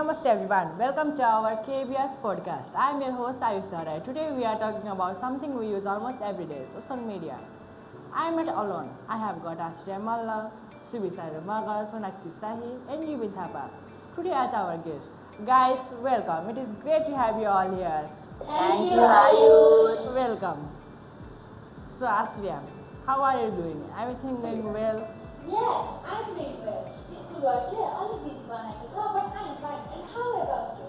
Namaste everyone, welcome to our KEBS podcast. I am your host Ayush Darai. Today we are talking about something we use almost every day, social media. I am not alone. I have got Aashriya, Malla, Subi, Saru, Sonakshi, Shahi and Ubin, Thapa today as our guest. Guys, welcome. It is great to have you all here. Thank you, Ayush. Welcome. So Aashriya, how are you doing? Everything going well? Yes, I'm doing well. School work here, only this one I saw, but I am fine. And how about you?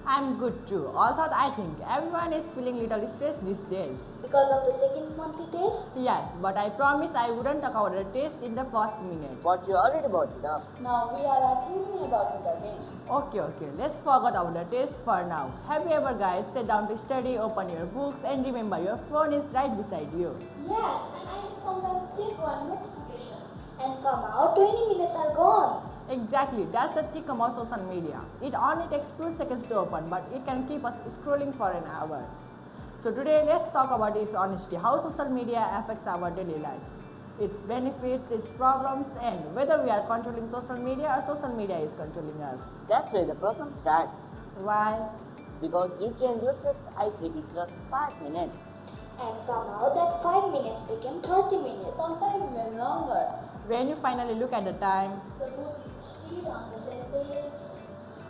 I'm good too. Although I think everyone is feeling little stressed these days. Because of the second monthly test? Yes, but I promise I wouldn't talk about the test in the first minute. But you already brought it up. Now we all are thinking about it again. Okay, let's forget about the test for now. Have you ever guys sat down to study, open your books and remember your phone is right beside you? Yes, and I just sometimes check one notification. And somehow 20 minutes are gone. Exactly, that's the thing about social media. It only takes 2 seconds to open, but it can keep us scrolling for an hour. So today let's talk about its honesty, how social media affects our daily lives, its benefits, its problems, and whether we are controlling social media or social media is controlling us. That's where the problem starts. Why? Because you tell yourself, I check it just 5 minutes. And somehow that 5 minutes became 30 minutes. Sometimes even longer. When you finally look at the time, The book is still on the same page.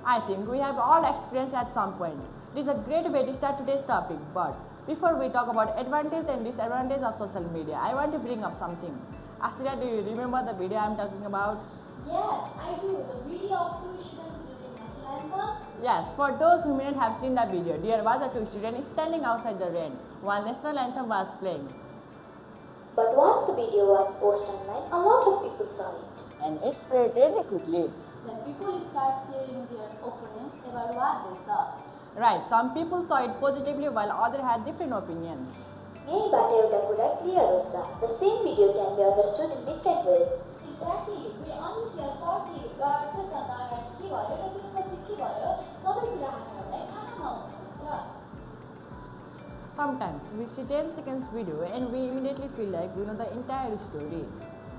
I think we have all experienced at some point. This is a great way to start today's topic, but before we talk about advantage and disadvantage of social media, I want to bring up something. Aashriya, do you remember the video I am talking about? Yes, I do. The video of two students during national anthem. Yes, for those who may not have seen the video, there was a 2 students standing outside the rain while national anthem was playing. But once the video was posted online, a lot of people saw it. And it spread really quickly. Then people start sharing their opinions about what they saw. Right, some people saw it positively while others had different opinions. Hey, but एउटा कुरा clear हुन्छ. The same video can be understood in different ways. Exactly. We only see a short clip, but त्यसभन्दा अगाडि के भयो र त्यसपछि के भयो सबै कुरा हामीहरूलाई थाहा नहुन सक्छ. Sometimes we see 10 seconds video and we immediately feel like we know the entire story.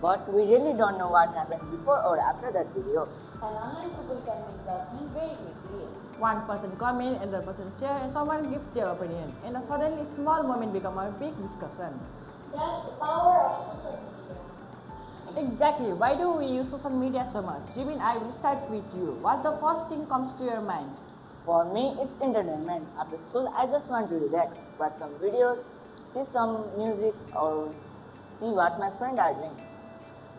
But we really don't know what happened before or after that video. And online people can make judgment very quickly. One person comment, another person share, and someone gives their opinion, and suddenly small moment become a big discussion. That's the power of social media. Exactly. Why do we use social media so much? Ubin, I will start with you. What's the first thing comes to your mind? For me, it's entertainment. After school, I just want to relax, watch some videos, see some music, or see what my friends are doing.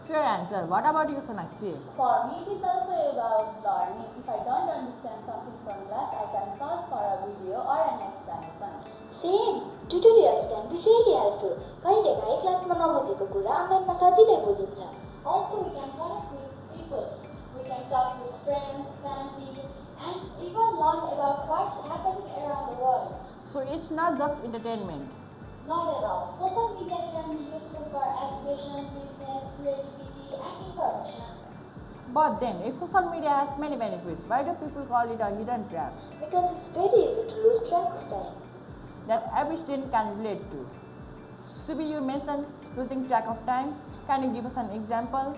Fair answer. What about you, Sonakshi? For me, it is also about learning. If I don't understand something from class, I can search for a video or an explanation. Same. Tutorials can be really helpful. कहिलेकाहीँ क्लासमा नबुझेको कुरा अनलाइनमा सजिलै बुझिन्छ. Also, we can connect with people. We can talk with friends, family, and even learn about what's happening around the world. So it's not just entertainment. Not at all. Social media can be useful for education, business, creativity, and information. But then, if social media has many benefits, why do people call it a hidden trap Because it's very easy to lose track of time. that every student can relate to? Subi, you mentioned losing track of time. Can you give us an example?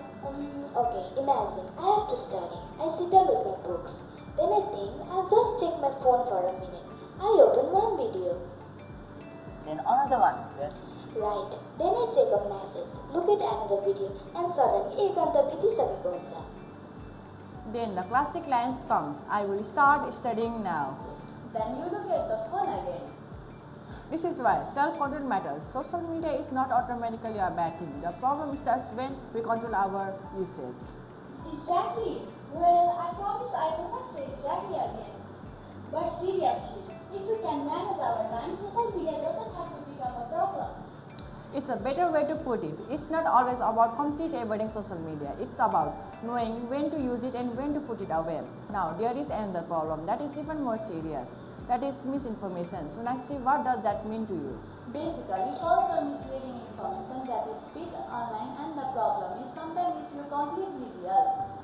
Okay, imagine I have to study. I sit down with my books. Then I think I'll just check my phone for a minute. I open one video. Then another one, yes. Right. Then I check a message, look at another video, and suddenly एक घन्टा बितिसकेको हुन्छ. Then the classic lines comes, I will start studying now. Then you look at the phone again. This is why self-control matters. Social media is not automatically a bad thing. The problem starts when we control our usage. Exactly. Well, I promise I will not say exactly again. But seriously, if we can manage our time, social media doesn't have to become a problem. It's a better way to put it. It's not always about completely avoiding social media. It's about knowing when to use it and when to put it away. Now, there is another problem that is even more serious. That is misinformation. Sonakshi, what does that mean to you? Basically, false or misleading information that is spread online, and the problem is sometimes it's not completely real.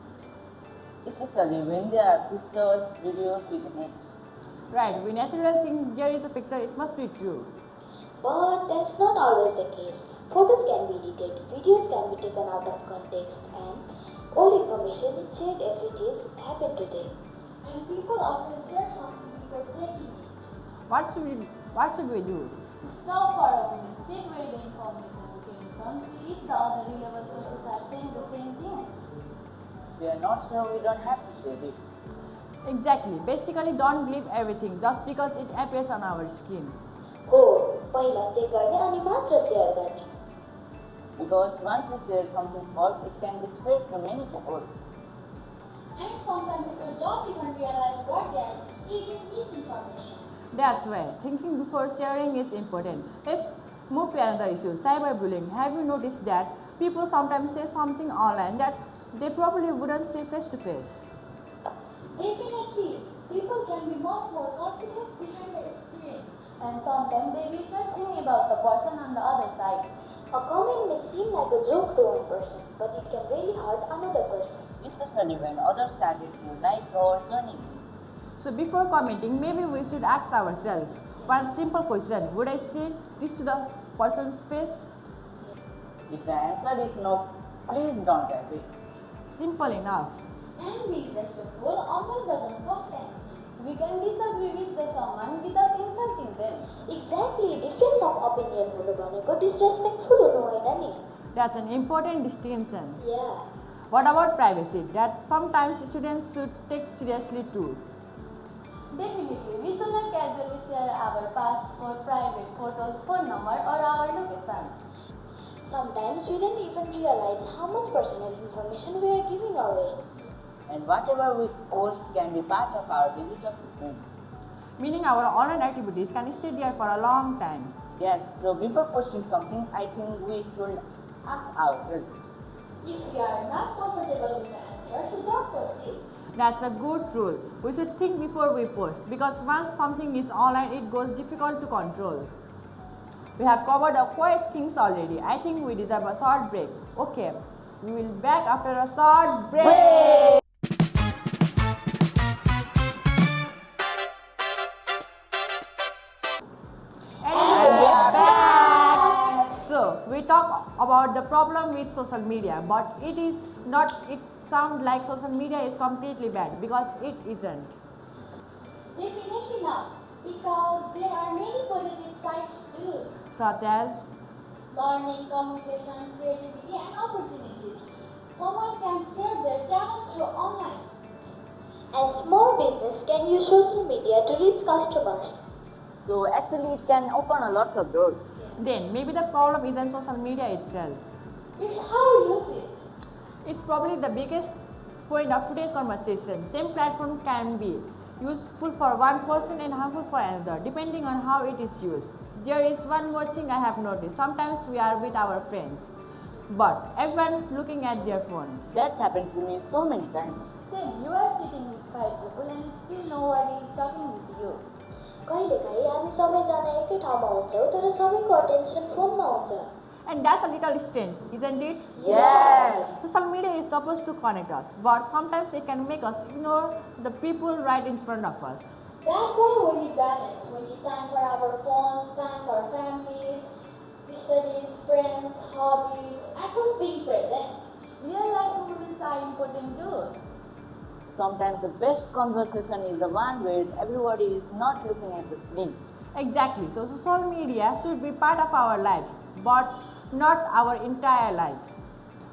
Especially when there are pictures, videos within it. Right, we naturally think there is a picture, it must be true. But that's not always the case. Photos can be edited, videos can be taken out of context, and All information is shared if it is happened today. And people often share something before checking it. What should we do? Stop for a moment, check where the information came from, see if the other reliable sources are saying the same thing. We are not sure, we don't have to share it. Exactly. Basically, don't believe everything just because it appears on our skin. हो, पहिला check गर्ने अनि मात्र share गर्ने. Because once you share something false, it can be spread to many people. And sometimes people don't even realize what they are spreading misinformation. That's why thinking before sharing is important. Let's move to another issue, cyberbullying. Have you noticed that people sometimes say something online that they probably wouldn't say face to face? Definitely, people can be much more confident behind the screen. And sometimes they will not think about the person on the other side. A comment may seem like a joke to one person, but it can really hurt another person. Especially when others started to like or joining. So before commenting, maybe we should ask ourselves one simple question: would I say this to the person's face? If the answer is no, please don't agree. Simple enough. And being respectful often doesn't cost anything. We can disagree with the someone without insulting them. Exactly, difference of opinion हुनु भनेको disrespectful हुनु होइन नि. That's an important distinction. Yeah. What about privacy? That sometimes students should take seriously too. Definitely, we should not casually share our passport, private photos, phone number, or our location. Sometimes we don't even realize how much personal information we are giving away. And whatever we post can be part of our digital footprint. Meaning our online activities can stay there for a long time. Yes, so before posting something, I think we should ask ourselves. If you are not comfortable with the answer, so don't post it. That's a good rule. We should think before we post, because once something is online, it goes difficult to control. We have covered quite things already. I think we deserve a short break. Okay, we will be back after a short break. We talk about the problem with social media, but it sounds like social media is completely bad, because it isn't. Definitely not, because there are many positive sides too. Such as learning, communication, creativity, and opportunities. Someone can share their talent through online. And small business can use social media to reach customers. So actually it can open a lot of doors. Then maybe the problem isn't social media itself. It's how we use it. It's probably the biggest point of today's conversation. Same platform can be useful for one person and harmful for another, depending on how it is used. There is one more thing I have noticed. Sometimes we are with our friends, but everyone looking at their phones. That's happened to me so many times. Same, you are sitting with 5 people and still nobody is talking with you. कहिलेकाहीँ हामी सबैजना एकै ठाउँमा हुन्छौँ तर सबैको attention फोनमा हुन्छ. And that's a little strange, isn't it? Yes. Social media is supposed to connect us, but sometimes it can make us ignore the people right in front of us. That's why we need balance. We need time for our phones, time for families, studies, friends, hobbies, and just being present. Real life moments are important too. Sometimes the best conversation is the one where everybody is not looking at the screen. Exactly. So social media should be part of our lives, but not our entire lives.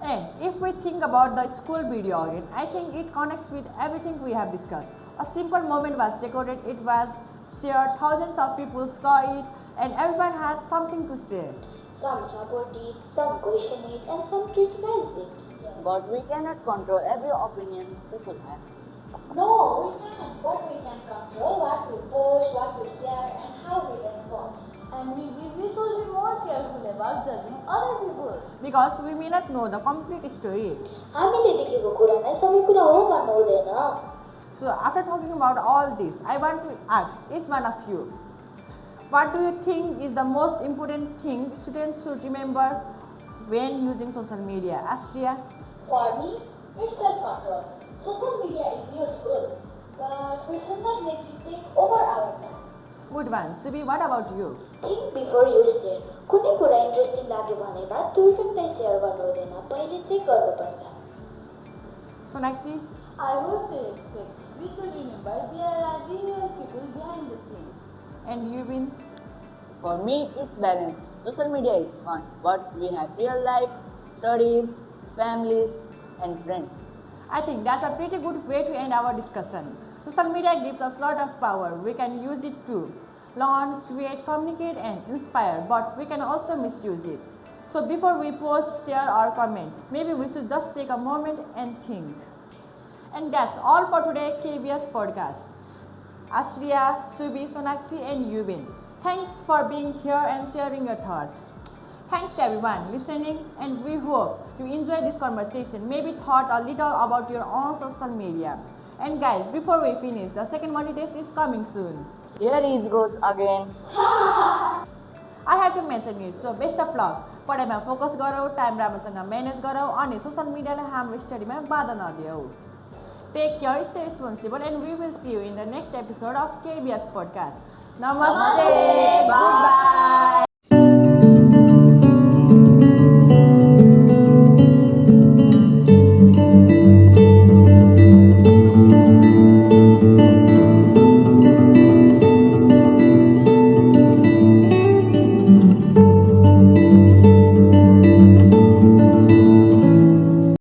And if we think about the school video again, I think it connects with everything we have discussed. A simple moment was recorded, it was shared, thousands of people saw it, and everyone had something to say. Some support it, some question it, and some criticize it. But we cannot control every opinion people have. No, we can't, but we can control what we post, what we share, and how we respond. And we should be more careful about judging other people. Because we may not know the complete story. हामीले देखेको कुरा नै सबै कुरा हो भन्नु हुँदैन. So after talking about all this, I want to ask each one of you, what do you think is the most important thing students should remember when using social media? Aashriya? For me, it's self-control. Social media is useful, but we should not let it take over our time. Good one. Subi, what about you? Think before you share. कुनै कुरा interesting लाग्यो भनेमा तुरुन्तै share गर्नु हुँदैन. पहिले check गर्नुपर्छ. Sonakshi? I would say respect. We should remember there are real people behind the scenes. And Ubin? For me, it's balance. Social media is fun, but we have real life, studies, families, and friends. I think that's a pretty good way to end our discussion. Social media gives us a lot of power. We can use it to learn, create, communicate, and inspire, but we can also misuse it. So before we post, share, or comment, maybe we should just take a moment and think. And that's all for today KBS podcast. Aashriya, Subi, Sonakshi, and Ubin. Thanks for being here and sharing your thoughts. Thanks to everyone listening, and we hope you enjoy this conversation. Maybe thought a little about your own social media. And guys, before we finish, the second money test is coming soon. Here it goes again. I had to mention it, so best of luck. पढाइमा focus गरौ, time राम्रोसँग manage गरौ अनि social मिडियालाई हाम्रो स्टडीमा बाधा नदेऊ. Take care, stay responsible, and we will see you in the next episode of KBS podcast. Namaste. Goodbye.